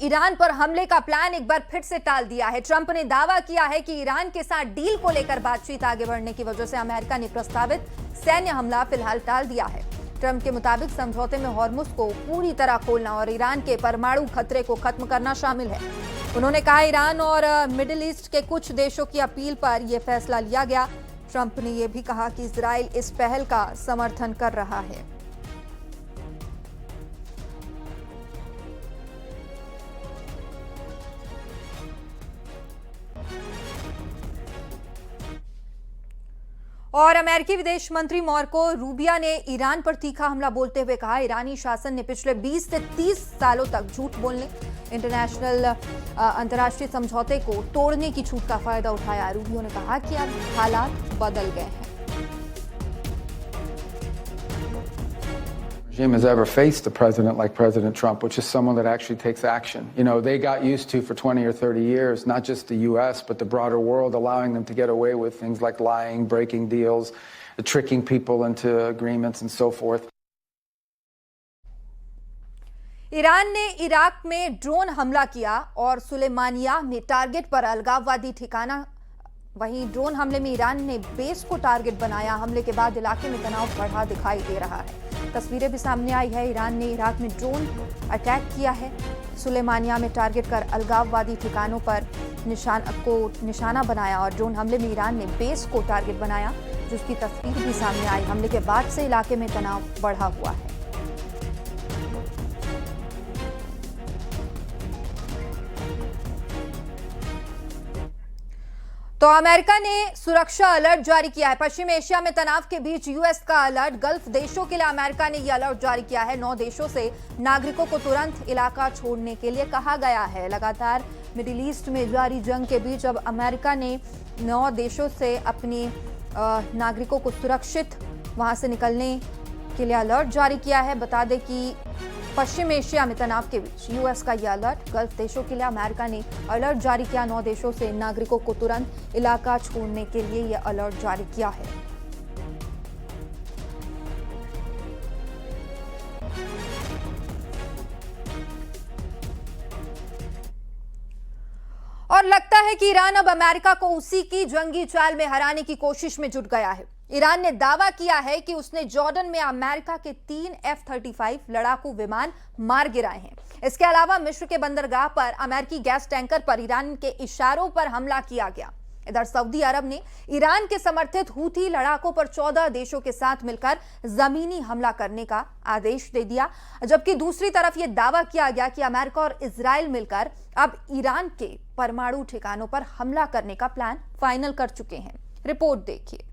Iran पर हमले का प्लान एक बार फिर से टाल दिया है। ट्रंप ने दावा किया है कि ईरान के साथ डील को लेकर बातचीत आगे बढ़ने की वजह से अमेरिका ने प्रस्तावित सैन्य हमला फिलहाल टाल दिया है। ट्रंप के मुताबिक समझौते में हॉर्मुज को पूरी तरह खोलना और ईरान के परमाणु खतरे को खत्म करना शामिल है। उन्होंने कहा ईरान और मिडिल ईस्ट के कुछ देशों की अपील पर यह फैसला लिया गया। ट्रंप ने यह भी कहा कि इजराइल इस पहल का समर्थन कर रहा है। और अमेरिकी विदेश मंत्री मार्को रूबियो ने ईरान पर तीखा हमला बोलते हुए कहा, ईरानी शासन ने पिछले 20 से 30 सालों तक झूठ बोलने, अंतर्राष्ट्रीय समझौते को तोड़ने की छूट का फायदा उठाया। रूबियो ने कहा कि अब हालात बदल गए हैं। Regime has ever faced a president like President Trump, which is someone that actually takes action. You know, they got used to for 20 or 30 years, not just the U.S., but the broader world, allowing them to get away with things like lying, breaking deals, tricking people into agreements and so forth. Iran ने Iraq में drone हमला किया और Sulaymaniyah में target पर अलगाववादी ठिकाना। वहीं ड्रोन हमले में ईरान ने बेस को टारगेट बनाया। हमले के बाद इलाके में तनाव बढ़ा दिखाई दे रहा है। तस्वीरें भी सामने आई है। ईरान ने इराक में ड्रोन अटैक किया है। सुलेमानिया में टारगेट कर अलगाववादी ठिकानों पर निशाना बनाया और ड्रोन हमले में ईरान ने बेस को टारगेट बनाया, जिसकी तस्वीर भी सामने आई। हमले के बाद से इलाके में तनाव बढ़ा हुआ है। तो अमेरिका ने सुरक्षा अलर्ट जारी किया है। पश्चिम एशिया में तनाव के बीच यूएस का अलर्ट। गल्फ देशों के लिए अमेरिका ने यह अलर्ट जारी किया है। 9 देशों से नागरिकों को तुरंत इलाका छोड़ने के लिए कहा गया है। लगातार मिडिल ईस्ट में जारी जंग के बीच अब अमेरिका ने 9 देशों से अपने नागरिकों को सुरक्षित वहां से निकलने के लिए अलर्ट जारी किया है। बता दें कि पश्चिम एशिया में तनाव के बीच यूएस का यह अलर्ट। गल्फ देशों के लिए अमेरिका ने अलर्ट जारी किया। 9 देशों से नागरिकों को तुरंत इलाका छोड़ने के लिए यह अलर्ट जारी किया है। और लगता है कि ईरान अब अमेरिका को उसी की जंगी चाल में हराने की कोशिश में जुट गया है। ईरान ने दावा किया है कि उसने जॉर्डन में अमेरिका के 3 F-35 लड़ाकू विमान मार गिराए हैं। इसके अलावा मिस्र के बंदरगाह पर अमेरिकी गैस टैंकर पर ईरान के इशारों पर हमला किया गया। इधर सऊदी अरब ने ईरान के समर्थित हूथी लड़ाकों पर 14 देशों के साथ मिलकर जमीनी हमला करने का आदेश दे दिया, जबकि दूसरी तरफ यह दावा किया गया कि अमेरिका और इजराइल मिलकर अब ईरान के परमाणु ठिकानों पर हमला करने का प्लान फाइनल कर चुके हैं। रिपोर्ट देखिए।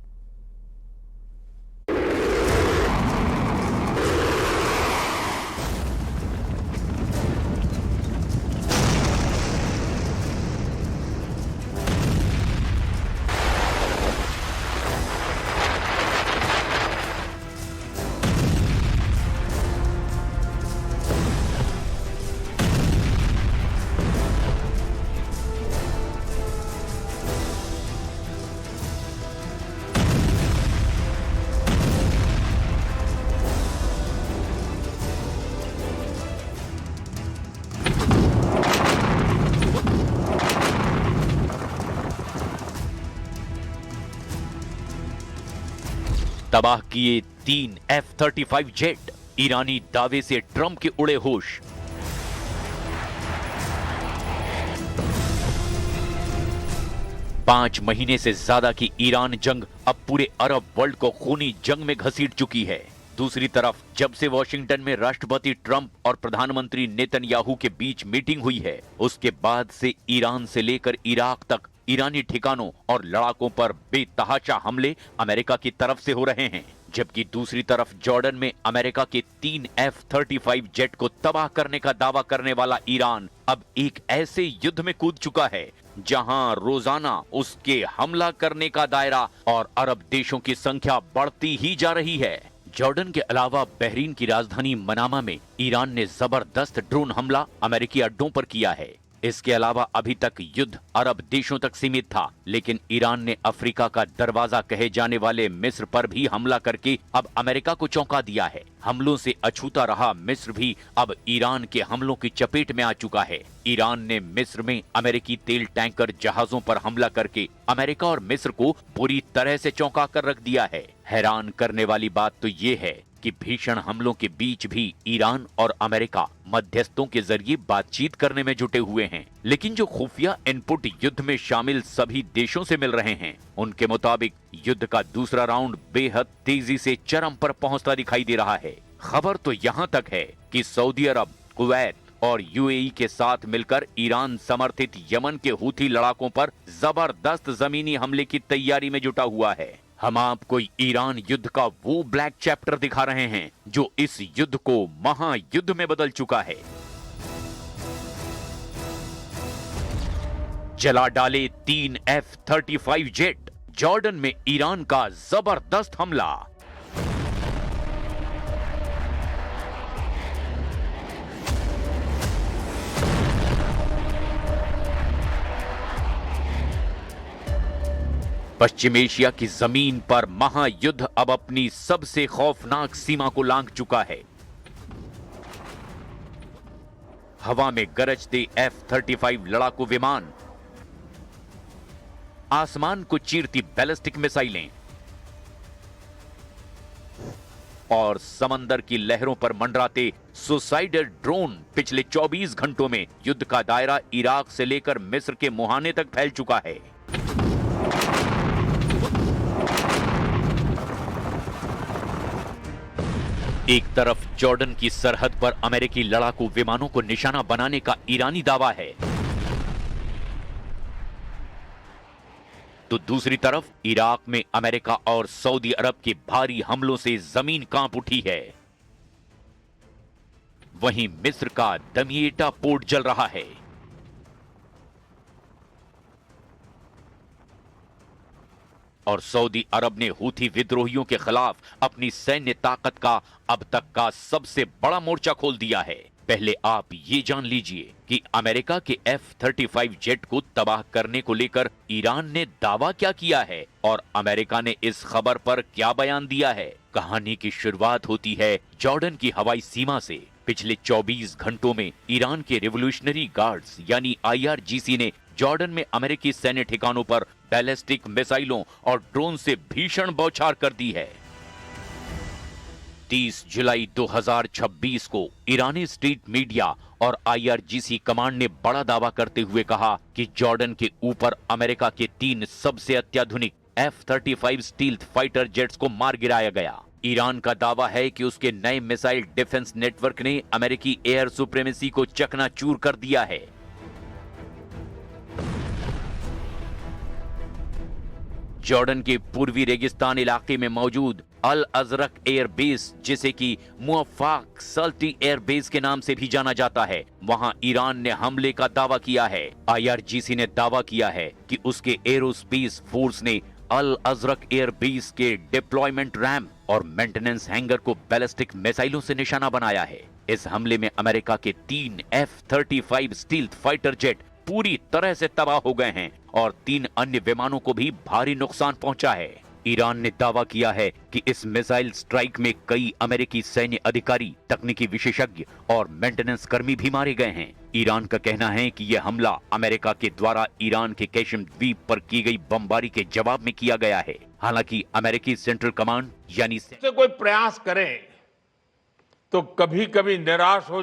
तबाह किए 3 F-35 जेट। ईरानी दावे से ट्रंप के उड़े होश। पांच महीने से ज्यादा की ईरान जंग अब पूरे अरब वर्ल्ड को खूनी जंग में घसीट चुकी है। दूसरी तरफ जब से वॉशिंगटन में राष्ट्रपति ट्रंप और प्रधानमंत्री नेतन्याहू के बीच मीटिंग हुई है, उसके बाद से ईरान से लेकर इराक तक ईरानी ठिकानों और लड़ाकों पर बेतहाशा हमले अमेरिका की तरफ से हो रहे हैं। जबकि दूसरी तरफ जॉर्डन में अमेरिका के 3 F-35 जेट को तबाह करने का दावा करने वाला ईरान अब एक ऐसे युद्ध में कूद चुका है जहां रोजाना उसके हमला करने का दायरा और अरब देशों की संख्या बढ़ती ही जा रही है। जॉर्डन के अलावा बहरीन की राजधानी मनामा में ईरान ने जबरदस्त ड्रोन हमला अमेरिकी अड्डों पर किया है। इसके अलावा अभी तक युद्ध अरब देशों तक सीमित था, लेकिन ईरान ने अफ्रीका का दरवाजा कहे जाने वाले मिस्र पर भी हमला करके अब अमेरिका को चौंका दिया है। हमलों से अछूता रहा मिस्र भी अब ईरान के हमलों की चपेट में आ चुका है। ईरान ने मिस्र में अमेरिकी तेल टैंकर जहाजों पर हमला करके अमेरिका और मिस्र को पूरी तरह से चौंका कर रख दिया है। हैरान करने वाली बात तो ये है कि भीषण हमलों के बीच भी ईरान और अमेरिका मध्यस्थों के जरिए बातचीत करने में जुटे हुए हैं। लेकिन जो खुफिया इनपुट युद्ध में शामिल सभी देशों से मिल रहे हैं, उनके मुताबिक युद्ध का दूसरा राउंड बेहद तेजी से चरम पर पहुंचता दिखाई दे रहा है। खबर तो यहां तक है कि सऊदी अरब, कुवैत और यूएई के साथ मिलकर ईरान समर्थित यमन के हूथी लड़ाकों पर जबरदस्त जमीनी हमले की तैयारी में जुटा हुआ है। हम आपको ईरान युद्ध का वो ब्लैक चैप्टर दिखा रहे हैं जो इस युद्ध को महायुद्ध में बदल चुका है। जला डाले 3 F-35 जेट, जॉर्डन में ईरान का जबरदस्त हमला। पश्चिम एशिया की जमीन पर महायुद्ध अब अपनी सबसे खौफनाक सीमा को लांघ चुका है। हवा में गरजते F-35 लड़ाकू विमान, आसमान को चीरती बैलिस्टिक मिसाइलें और समंदर की लहरों पर मंडराते सुसाइडर ड्रोन पिछले 24 घंटों में युद्ध का दायरा इराक से लेकर मिस्र के मुहाने तक फैल चुका है। एक तरफ जॉर्डन की सरहद पर अमेरिकी लड़ाकू विमानों को निशाना बनाने का ईरानी दावा है, तो दूसरी तरफ इराक में अमेरिका और सऊदी अरब के भारी हमलों से जमीन कांप उठी है। वहीं मिस्र का दमियेटा पोर्ट जल रहा है। और सऊदी अरब ने हूथी विद्रोहियों के खिलाफ अपनी सैन्य ताकत का अब तक का सबसे बड़ा मोर्चा खोल दिया है। पहले आप ये जान लीजिए कि अमेरिका के F-35 जेट को तबाह करने को लेकर ईरान ने दावा क्या किया है और अमेरिका ने इस खबर पर क्या बयान दिया है। कहानी की शुरुआत होती है जॉर्डन की हवाई सीमा से। पिछले 24 घंटों में ईरान के रिवोल्यूशनरी गार्ड्स यानी IRGC ने जॉर्डन में अमेरिकी सैन्य ठिकानों पर बैलिस्टिक मिसाइलों और ड्रोन से भीषण बौछार कर दी है। 30 जुलाई 2026 को ईरानी स्टेट मीडिया और IRGC कमांड ने बड़ा दावा करते हुए कहा कि जॉर्डन के ऊपर अमेरिका के 3 सबसे अत्याधुनिक F-35 स्टील्थ फाइटर जेट्स को मार गिराया गया। ईरान का दावा है कि उसके नए मिसाइल डिफेंस नेटवर्क ने अमेरिकी एयर सुप्रीमेसी को चकनाचूर कर दिया है। जॉर्डन के पूर्वी रेगिस्तान इलाके में मौजूद अल अजरक एयर बेस, जिसे कि मुअफ्फाक सल्टी एयर बेस के नाम से भी जाना जाता है, वहां ईरान ने हमले का दावा किया है। IRGC ने दावा किया है कि उसके एरोस्पेस फोर्स ने अल अजरक एयर बेस के डिप्लॉयमेंट रैम्प और मेंटेनेंस हैंगर को बैलिस्टिक मिसाइलों से निशाना बनाया है। इस हमले में अमेरिका के 3 F-35 स्टील्थ फाइटर जेट पूरी तरह से तबाह हो गए हैं और 3 अन्य विमानों को भी भारी नुकसान पहुंचा है। ईरान ने दावा किया है कि इस मिसाइल स्ट्राइक में कई अमेरिकी सैन्य अधिकारी, तकनीकी विशेषज्ञ और मेंटेनेंस कर्मी भी मारे गए हैं। ईरान का कहना है कि यह हमला अमेरिका के द्वारा ईरान के कैशिम द्वीप पर की गई बमबारी के जवाब में किया गया है। हालांकि अमेरिकी सेंट्रल कमांड यानी से कोई प्रयास करें तो कभी कभी निराश हो